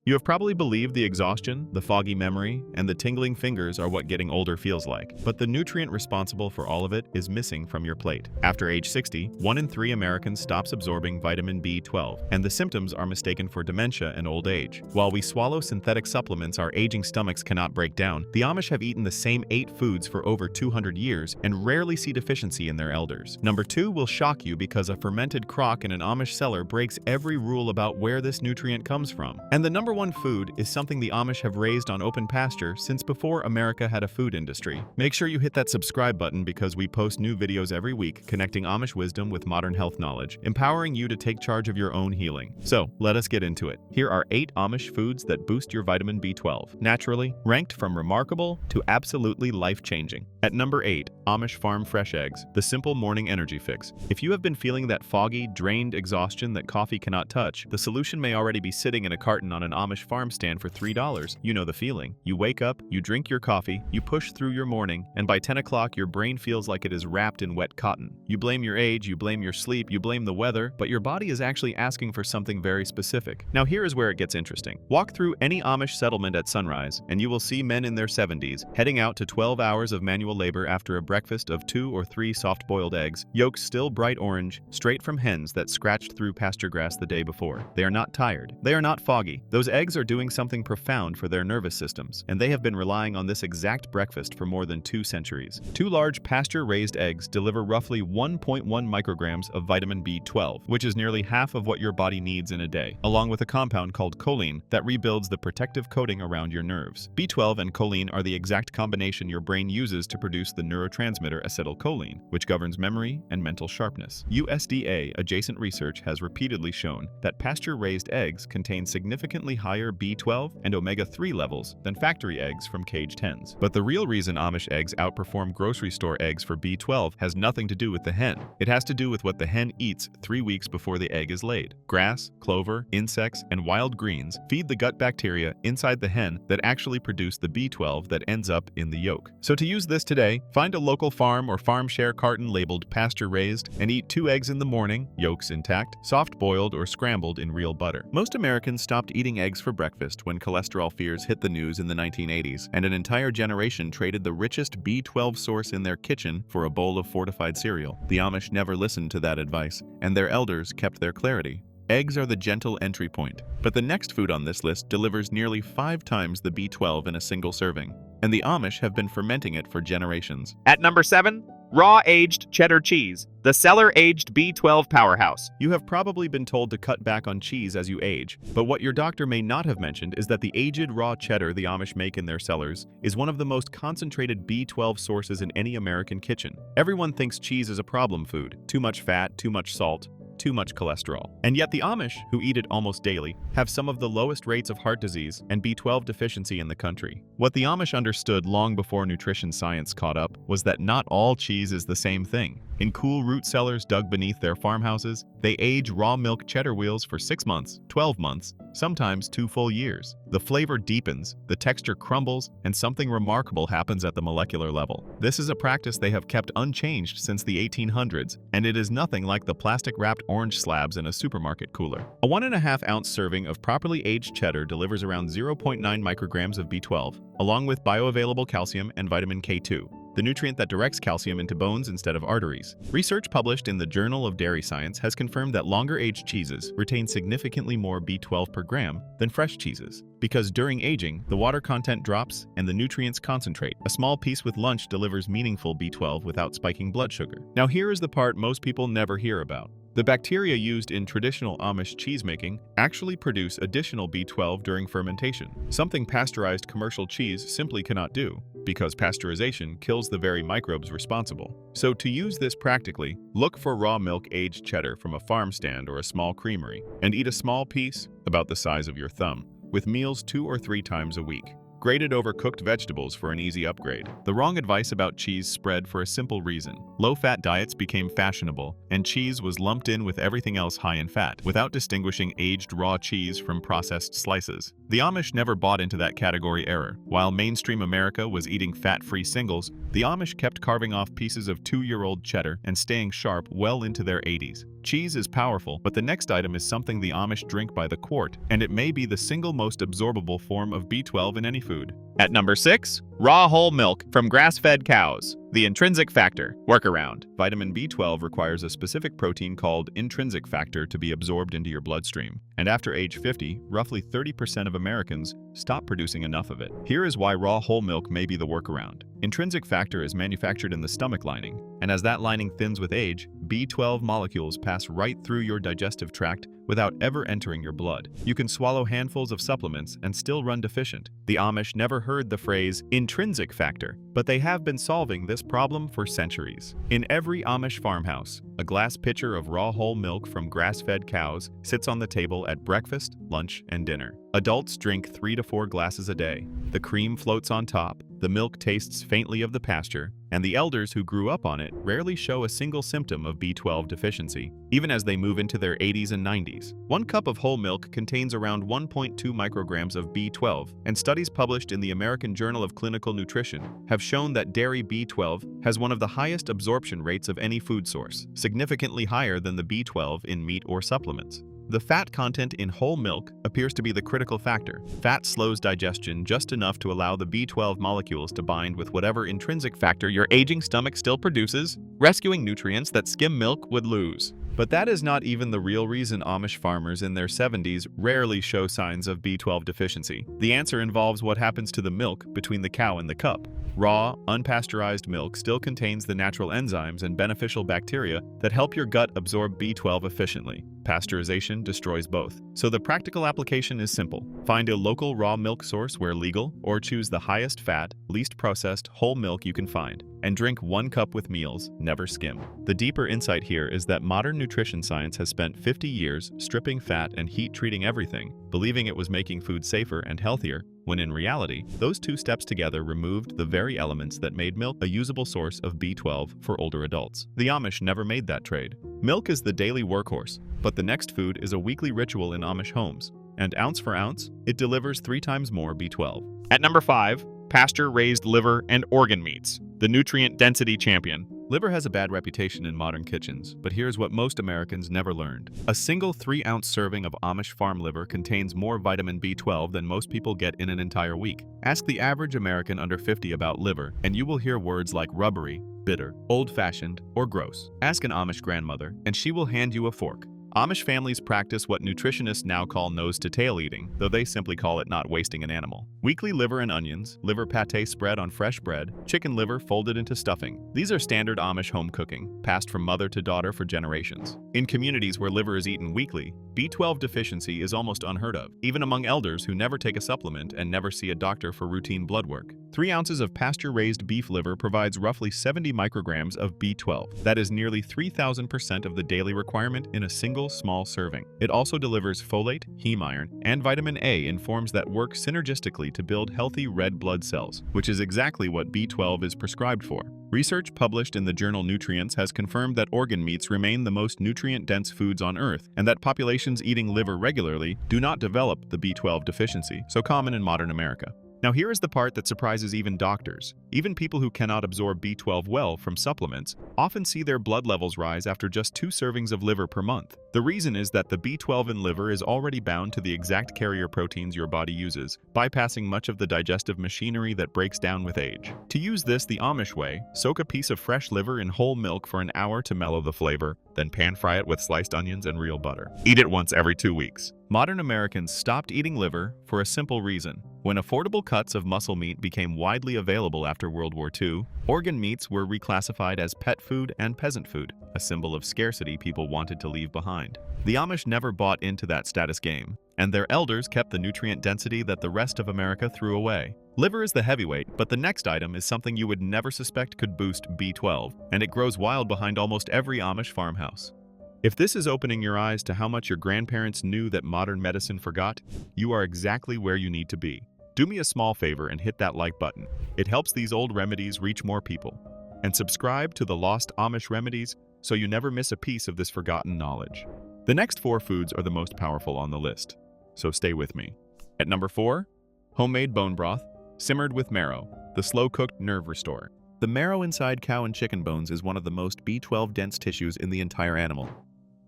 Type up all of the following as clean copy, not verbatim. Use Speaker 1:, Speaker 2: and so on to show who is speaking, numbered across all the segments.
Speaker 1: You have probably believed the exhaustion, the foggy memory, and the tingling fingers are what getting older feels like. But the nutrient responsible for all of it is missing from your plate. After age 60, 1 in 3 Americans stops absorbing vitamin B12, and the symptoms are mistaken for dementia and old age. While we swallow synthetic supplements our aging stomachs cannot break down, the Amish have eaten the same 8 foods for over 200 years and rarely see deficiency in their elders. Number 2 will shock you because a fermented crock in an Amish cellar breaks every rule about where this nutrient comes from. And the number 1 food is something the Amish have raised on open pasture since before America had a food industry. Make sure you hit that subscribe button because we post new videos every week connecting Amish wisdom with modern health knowledge, empowering you to take charge of your own healing. So, let us get into it. Here are 8 Amish foods that boost your vitamin B12, naturally, ranked from remarkable to absolutely life-changing. At number 8, Amish Farm Fresh Eggs, the simple morning energy fix. If you have been feeling that foggy, drained exhaustion that coffee cannot touch, the solution may already be sitting in a carton on an Amish farm stand for $3. You know the feeling. You wake up, you drink your coffee, you push through your morning, and by 10 o'clock your brain feels like it is wrapped in wet cotton. You blame your age, you blame your sleep, you blame the weather, but your body is actually asking for something very specific. Now here is where it gets interesting. Walk through any Amish settlement at sunrise, and you will see men in their 70s heading out to 12 hours of manual labor after a breakfast of 2 or 3 soft-boiled eggs, yolks still bright orange, straight from hens that scratched through pasture grass the day before. They are not tired. They are not foggy. Those eggs are doing something profound for their nervous systems, and they have been relying on this exact breakfast for more than 2 centuries. 2 large pasture-raised eggs deliver roughly 1.1 micrograms of vitamin B12, which is nearly half of what your body needs in a day, along with a compound called choline that rebuilds the protective coating around your nerves. B12 and choline are the exact combination your brain uses to produce the neurotransmitter acetylcholine, which governs memory and mental sharpness. USDA adjacent research has repeatedly shown that pasture-raised eggs contain significantly higher B12 and omega-3 levels than factory eggs from caged hens. But the real reason Amish eggs outperform grocery store eggs for B12 has nothing to do with the hen. It has to do with what the hen eats 3 weeks before the egg is laid. Grass, clover, insects, and wild greens feed the gut bacteria inside the hen that actually produce the B12 that ends up in the yolk. So to use this today, find a local farm or farm share carton labeled pasture-raised and eat 2 eggs in the morning, yolks intact, soft-boiled or scrambled in real butter. Most Americans stopped eating eggs for breakfast when cholesterol fears hit the news in the 1980s, and an entire generation traded the richest B12 source in their kitchen for a bowl of fortified cereal. The Amish never listened to that advice, and their elders kept their clarity. Eggs are the gentle entry point, but the next food on this list delivers nearly 5 times the B12 in a single serving, and the Amish have been fermenting it for generations.
Speaker 2: At number 7, raw aged cheddar cheese, the cellar-aged B12 powerhouse.
Speaker 1: You have probably been told to cut back on cheese as you age, but what your doctor may not have mentioned is that the aged raw cheddar the Amish make in their cellars is one of the most concentrated B12 sources in any American kitchen. Everyone thinks cheese is a problem food, too much fat, too much salt, too much cholesterol. And yet the Amish, who eat it almost daily, have some of the lowest rates of heart disease and B12 deficiency in the country. What the Amish understood long before nutrition science caught up was that not all cheese is the same thing. In cool root cellars dug beneath their farmhouses, they age raw milk cheddar wheels for 6 months, 12 months, sometimes 2 full years. The flavor deepens, the texture crumbles, and something remarkable happens at the molecular level. This is a practice they have kept unchanged since the 1800s, and it is nothing like the plastic-wrapped orange slabs in a supermarket cooler. A 1.5-ounce serving of properly aged cheddar delivers around 0.9 micrograms of B12, along with bioavailable calcium and vitamin K2, the nutrient that directs calcium into bones instead of arteries. Research published in the Journal of Dairy Science has confirmed that longer-aged cheeses retain significantly more B12 per gram than fresh cheeses, because during aging, the water content drops and the nutrients concentrate. A small piece with lunch delivers meaningful B12 without spiking blood sugar. Now here is the part most people never hear about. The bacteria used in traditional Amish cheesemaking actually produce additional B12 during fermentation, something pasteurized commercial cheese simply cannot do, because pasteurization kills the very microbes responsible. So to use this practically, look for raw milk aged cheddar from a farm stand or a small creamery, and eat a small piece, about the size of your thumb, with meals 2 or 3 times a week. Grated over cooked vegetables for an easy upgrade. The wrong advice about cheese spread for a simple reason. Low-fat diets became fashionable, and cheese was lumped in with everything else high in fat, without distinguishing aged raw cheese from processed slices. The Amish never bought into that category error. While mainstream America was eating fat-free singles, the Amish kept carving off pieces of 2-year-old cheddar and staying sharp well into their 80s. Cheese is powerful, but the next item is something the Amish drink by the quart, and it may be the single most absorbable form of B12 in any food.
Speaker 2: At number 6, raw whole milk from grass-fed cows. The intrinsic factor. Workaround.
Speaker 1: Vitamin B12 requires a specific protein called intrinsic factor to be absorbed into your bloodstream. And after age 50, roughly 30% of Americans stop producing enough of it. Here is why raw whole milk may be the workaround. Intrinsic factor is manufactured in the stomach lining, and as that lining thins with age, B12 molecules pass right through your digestive tract without ever entering your blood. You can swallow handfuls of supplements and still run deficient. The Amish never heard the phrase intrinsic factor, but they have been solving this problem for centuries. In every Amish farmhouse, a glass pitcher of raw whole milk from grass-fed cows sits on the table at breakfast, lunch, and dinner. Adults drink 3 to 4 glasses a day. The cream floats on top, the milk tastes faintly of the pasture, and the elders who grew up on it rarely show a single symptom of B12 deficiency, even as they move into their 80s and 90s. 1 cup of whole milk contains around 1.2 micrograms of B12, and studies published in the American Journal of Clinical Nutrition have shown that dairy B12 has one of the highest absorption rates of any food source, significantly higher than the B12 in meat or supplements. The fat content in whole milk appears to be the critical factor. Fat slows digestion just enough to allow the B12 molecules to bind with whatever intrinsic factor your aging stomach still produces, rescuing nutrients that skim milk would lose. But that is not even the real reason Amish farmers in their 70s rarely show signs of B12 deficiency. The answer involves what happens to the milk between the cow and the cup. Raw, unpasteurized milk still contains the natural enzymes and beneficial bacteria that help your gut absorb B12 efficiently. Pasteurization destroys both. So the practical application is simple. Find a local raw milk source where legal, or choose the highest fat, least processed whole milk you can find, and drink 1 cup with meals, never skim. The deeper insight here is that modern nutrition science has spent 50 years stripping fat and heat-treating everything, believing it was making food safer and healthier, when in reality, those 2 steps together removed the very elements that made milk a usable source of B12 for older adults. The Amish never made that trade. Milk is the daily workhorse, but the next food is a weekly ritual in Amish homes, and ounce for ounce, it delivers 3 times more B12.
Speaker 2: At number 5, pasture-raised liver and organ meats. The nutrient density champion.
Speaker 1: Liver has a bad reputation in modern kitchens, but here's what most Americans never learned. A single 3-ounce serving of Amish farm liver contains more vitamin B12 than most people get in an entire week. Ask the average American under 50 about liver, and you will hear words like rubbery, bitter, old-fashioned, or gross. Ask an Amish grandmother, and she will hand you a fork. Amish families practice what nutritionists now call nose-to-tail eating, though they simply call it not wasting an animal. Weekly liver and onions, liver pate spread on fresh bread, chicken liver folded into stuffing. These are standard Amish home cooking, passed from mother to daughter for generations. In communities where liver is eaten weekly, B12 deficiency is almost unheard of, even among elders who never take a supplement and never see a doctor for routine blood work. 3 ounces of pasture-raised beef liver provides roughly 70 micrograms of B12. That is nearly 3,000% of the daily requirement in a single small serving. It also delivers folate, heme iron, and vitamin A in forms that work synergistically to build healthy red blood cells, which is exactly what B12 is prescribed for. Research published in the journal Nutrients has confirmed that organ meats remain the most nutrient-dense foods on Earth, and that populations eating liver regularly do not develop the B12 deficiency so common in modern America. Now here is the part that surprises even doctors. Even people who cannot absorb B12 well from supplements often see their blood levels rise after just 2 servings of liver per month. The reason is that the B12 in liver is already bound to the exact carrier proteins your body uses, bypassing much of the digestive machinery that breaks down with age. To use this the Amish way, soak a piece of fresh liver in whole milk for an hour to mellow the flavor, then pan-fry it with sliced onions and real butter. Eat it once every 2 weeks. Modern Americans stopped eating liver for a simple reason. When affordable cuts of muscle meat became widely available after World War II, organ meats were reclassified as pet food and peasant food, a symbol of scarcity people wanted to leave behind. The Amish never bought into that status game, and their elders kept the nutrient density that the rest of America threw away. Liver is the heavyweight, but the next item is something you would never suspect could boost B12, and it grows wild behind almost every Amish farmhouse. If this is opening your eyes to how much your grandparents knew that modern medicine forgot, you are exactly where you need to be. Do me a small favor and hit that like button. It helps these old remedies reach more people. And subscribe to the Lost Amish Remedies so you never miss a piece of this forgotten knowledge. The next 4 foods are the most powerful on the list, so stay with me. At number 4, homemade bone broth, simmered with marrow, the slow-cooked nerve restorer. The marrow inside cow and chicken bones is one of the most B12-dense tissues in the entire animal.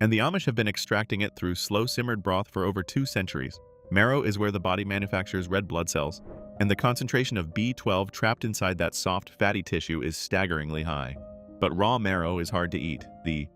Speaker 1: and the Amish have been extracting it through slow-simmered broth for over 2 centuries. Marrow is where the body manufactures red blood cells, and the concentration of B12 trapped inside that soft, fatty tissue is staggeringly high. But raw marrow is hard to eat.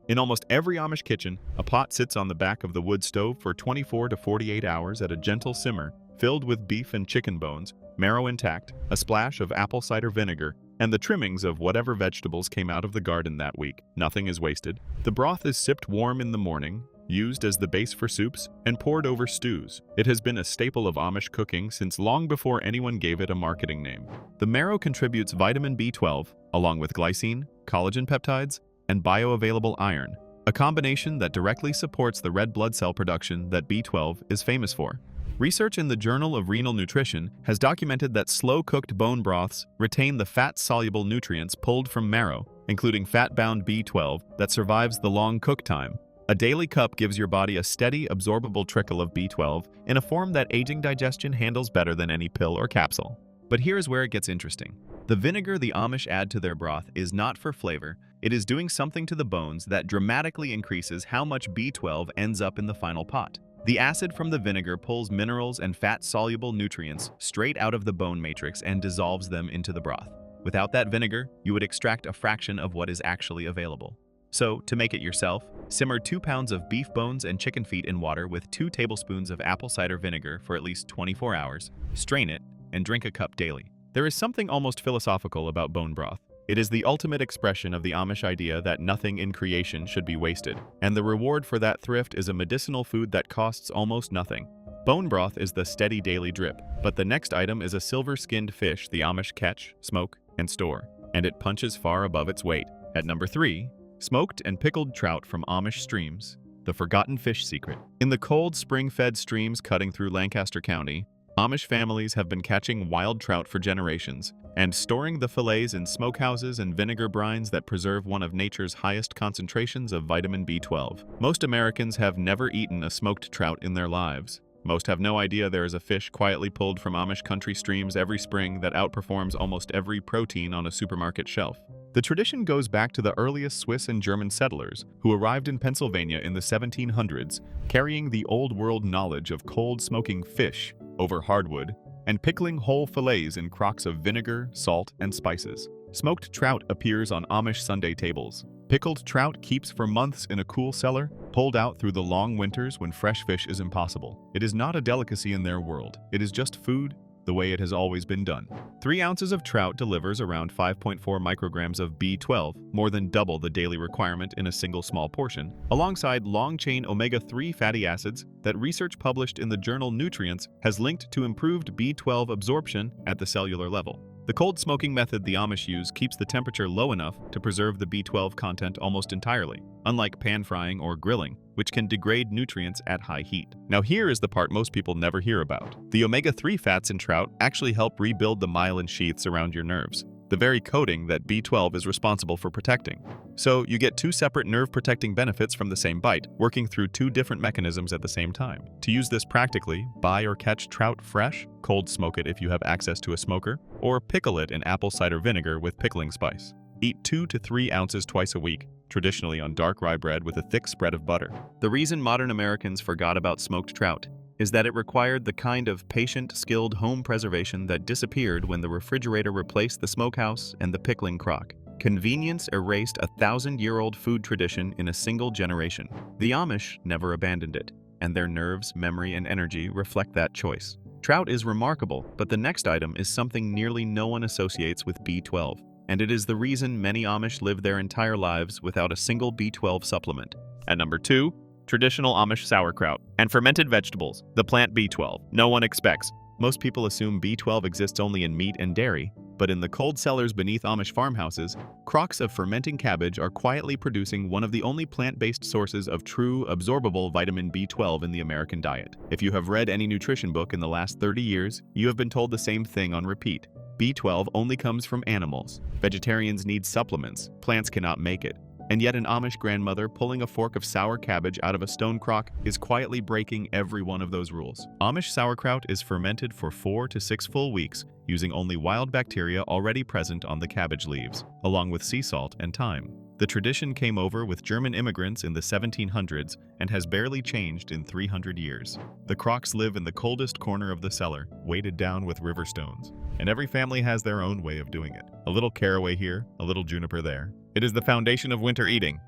Speaker 1: In almost every Amish kitchen, a pot sits on the back of the wood stove for 24 to 48 hours at a gentle simmer, filled with beef and chicken bones, marrow intact, a splash of apple cider vinegar, and the trimmings of whatever vegetables came out of the garden that week. Nothing is wasted. The broth is sipped warm in the morning, used as the base for soups, and poured over stews. It has been a staple of Amish cooking since long before anyone gave it a marketing name. The marrow contributes vitamin B12, along with glycine, collagen peptides, and bioavailable iron, a combination that directly supports the red blood cell production that B12 is famous for. Research in the Journal of Renal Nutrition has documented that slow-cooked bone broths retain the fat-soluble nutrients pulled from marrow, including fat-bound B12 that survives the long cook time. A daily cup gives your body a steady, absorbable trickle of B12 in a form that aging digestion handles better than any pill or capsule. But here's where it gets interesting. The vinegar the Amish add to their broth is not for flavor, it is doing something to the bones that dramatically increases how much B12 ends up in the final pot. The acid from the vinegar pulls minerals and fat-soluble nutrients straight out of the bone matrix and dissolves them into the broth. Without that vinegar, you would extract a fraction of what is actually available. So, to make it yourself, simmer 2 pounds of beef bones and chicken feet in water with 2 tablespoons of apple cider vinegar for at least 24 hours, strain it, and drink a cup daily. There is something almost philosophical about bone broth. It is the ultimate expression of the Amish idea that nothing in creation should be wasted, and the reward for that thrift is a medicinal food that costs almost nothing. Bone broth is the steady daily drip, but the next item is a silver-skinned fish the Amish catch, smoke, and store, and it punches far above its weight. At number 3, smoked and pickled trout from Amish streams, the forgotten fish secret. In the cold, spring-fed streams cutting through Lancaster County, Amish families have been catching wild trout for generations and storing the fillets in smokehouses and vinegar brines that preserve one of nature's highest concentrations of vitamin B12. Most Americans have never eaten a smoked trout in their lives. Most have no idea there is a fish quietly pulled from Amish country streams every spring that outperforms almost every protein on a supermarket shelf. The tradition goes back to the earliest Swiss and German settlers who arrived in Pennsylvania in the 1700s, carrying the old world knowledge of cold smoking fish over hardwood and pickling whole fillets in crocks of vinegar, salt, and spices. Smoked trout appears on Amish Sunday tables. Pickled trout keeps for months in a cool cellar, pulled out through the long winters when fresh fish is impossible. It is not a delicacy in their world. It is just food, the way it has always been done. 3 ounces of trout delivers around 5.4 micrograms of B12, more than double the daily requirement in a single small portion, alongside long-chain omega-3 fatty acids that research published in the journal Nutrients has linked to improved B12 absorption at the cellular level. The cold smoking method the Amish use keeps the temperature low enough to preserve the B12 content almost entirely, unlike pan frying or grilling, which can degrade nutrients at high heat. Now here is the part most people never hear about. The omega-3 fats in trout actually help rebuild the myelin sheaths around your nerves, the very coating that B12 is responsible for protecting. So you get 2 separate nerve-protecting benefits from the same bite, working through 2 different mechanisms at the same time. To use this practically, buy or catch trout fresh, cold smoke it if you have access to a smoker, or pickle it in apple cider vinegar with pickling spice. Eat 2 to 3 ounces twice a week, traditionally on dark rye bread with a thick spread of butter. The reason modern Americans forgot about smoked trout is that it required the kind of patient, skilled home preservation that disappeared when the refrigerator replaced the smokehouse and the pickling crock. Convenience erased a 1,000-year-old food tradition in a single generation. The Amish never abandoned it, and their nerves, memory, and energy reflect that choice. Trout is remarkable, but the next item is something nearly no one associates with B12, and it is the reason many Amish live their entire lives without a single B12 supplement. At number 2, traditional Amish sauerkraut and fermented vegetables, the plant B12. No one expects. Most people assume B12 exists only in meat and dairy, but in the cold cellars beneath Amish farmhouses, crocks of fermenting cabbage are quietly producing one of the only plant-based sources of true, absorbable vitamin B12 in the American diet. If you have read any nutrition book in the last 30 years, you have been told the same thing on repeat. B12 only comes from animals. Vegetarians need supplements. Plants cannot make it. And yet an Amish grandmother pulling a fork of sour cabbage out of a stone crock is quietly breaking every one of those rules. Amish sauerkraut is fermented for 4 to 6 full weeks using only wild bacteria already present on the cabbage leaves, along with sea salt and thyme. The tradition came over with German immigrants in the 1700s and has barely changed in 300 years. The crocks live in the coldest corner of the cellar, weighted down with river stones. And every family has their own way of doing it. A little caraway here, a little juniper there. It is the foundation of winter eating.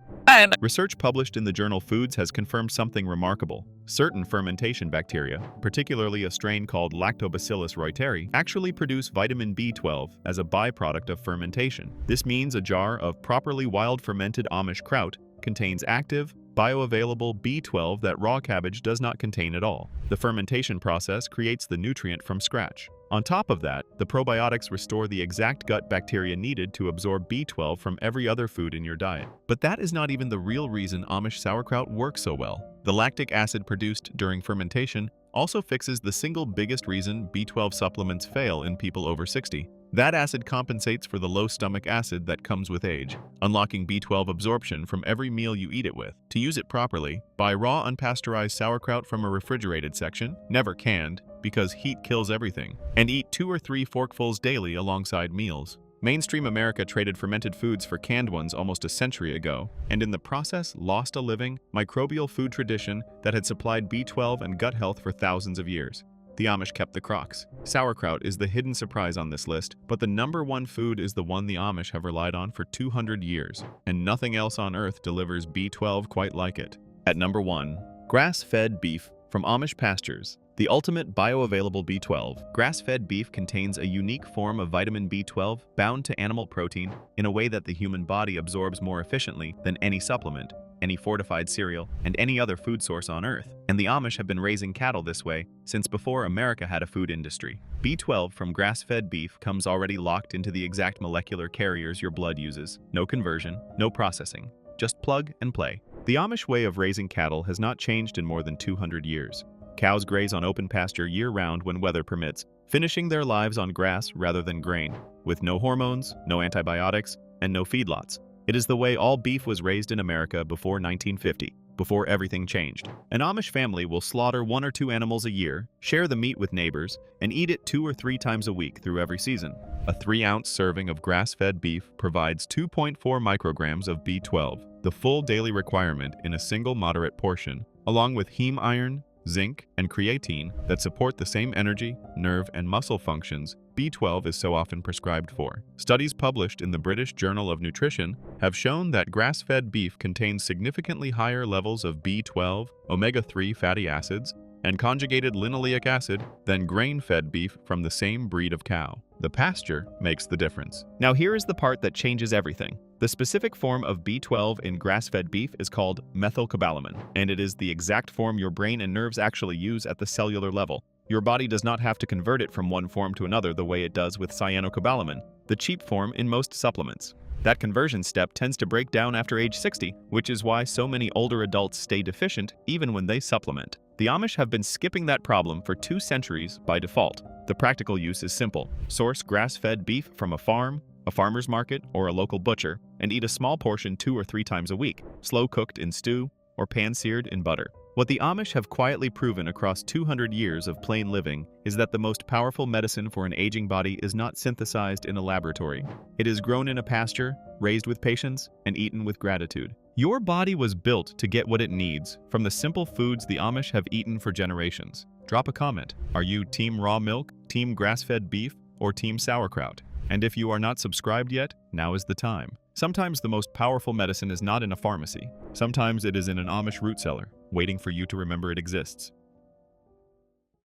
Speaker 1: Research published in the journal Foods has confirmed something remarkable. Certain fermentation bacteria, particularly a strain called Lactobacillus reuteri, actually produce vitamin B12 as a byproduct of fermentation. This means a jar of properly wild fermented Amish kraut contains active, bioavailable B12 that raw cabbage does not contain at all. The fermentation process creates the nutrient from scratch. On top of that, the probiotics restore the exact gut bacteria needed to absorb B12 from every other food in your diet. But that is not even the real reason Amish sauerkraut works so well. The lactic acid produced during fermentation also fixes the single biggest reason B12 supplements fail in people over 60. That acid compensates for the low stomach acid that comes with age, unlocking B12 absorption from every meal you eat it with. To use it properly, buy raw unpasteurized sauerkraut from a refrigerated section, never canned, because heat kills everything, and eat 2 or 3 forkfuls daily alongside meals. Mainstream America traded fermented foods for canned ones almost a century ago, and in the process lost a living, microbial food tradition that had supplied B12 and gut health for thousands of years. The Amish kept the crocks. Sauerkraut is the hidden surprise on this list, but the #1 food is the one the Amish have relied on for 200 years, and nothing else on earth delivers B12 quite like it. At number 1, grass-fed beef from Amish pastures. The ultimate bioavailable B12, grass-fed beef contains a unique form of vitamin B12 bound to animal protein in a way that the human body absorbs more efficiently than any supplement, any fortified cereal, and any other food source on Earth. And the Amish have been raising cattle this way since before America had a food industry. B12 from grass-fed beef comes already locked into the exact molecular carriers your blood uses. No conversion, no processing, just plug and play. The Amish way of raising cattle has not changed in more than 200 years. Cows graze on open pasture year-round when weather permits, finishing their lives on grass rather than grain, with no hormones, no antibiotics, and no feedlots. It is the way all beef was raised in America before 1950, before everything changed. An Amish family will slaughter 1 or 2 animals a year, share the meat with neighbors, and eat it 2 or 3 times a week through every season. A 3-ounce serving of grass-fed beef provides 2.4 micrograms of B12, the full daily requirement in a single moderate portion, along with heme iron, zinc, and creatine that support the same energy, nerve, and muscle functions B12 is so often prescribed for. Studies published in the British Journal of Nutrition have shown that grass-fed beef contains significantly higher levels of B12, omega-3 fatty acids, and conjugated linoleic acid than grain-fed beef from the same breed of cow. The pasture makes the difference. Now here is the part that changes everything. The specific form of B12 in grass-fed beef is called methylcobalamin, and it is the exact form your brain and nerves actually use at the cellular level. Your body does not have to convert it from one form to another the way it does with cyanocobalamin, the cheap form in most supplements. That conversion step tends to break down after age 60, which is why so many older adults stay deficient even when they supplement. The Amish have been skipping that problem for 2 centuries by default. The practical use is simple. Source grass-fed beef from a farm, a farmer's market, or a local butcher, and eat a small portion 2 or 3 times a week, slow-cooked in stew or pan-seared in butter. What the Amish have quietly proven across 200 years of plain living is that the most powerful medicine for an aging body is not synthesized in a laboratory. It is grown in a pasture, raised with patience, and eaten with gratitude. Your body was built to get what it needs from the simple foods the Amish have eaten for generations. Drop a comment. Are you team raw milk, team grass-fed beef, or team sauerkraut? And if you are not subscribed yet, now is the time. Sometimes the most powerful medicine is not in a pharmacy. Sometimes it is in an Amish root cellar, waiting for you to remember it exists.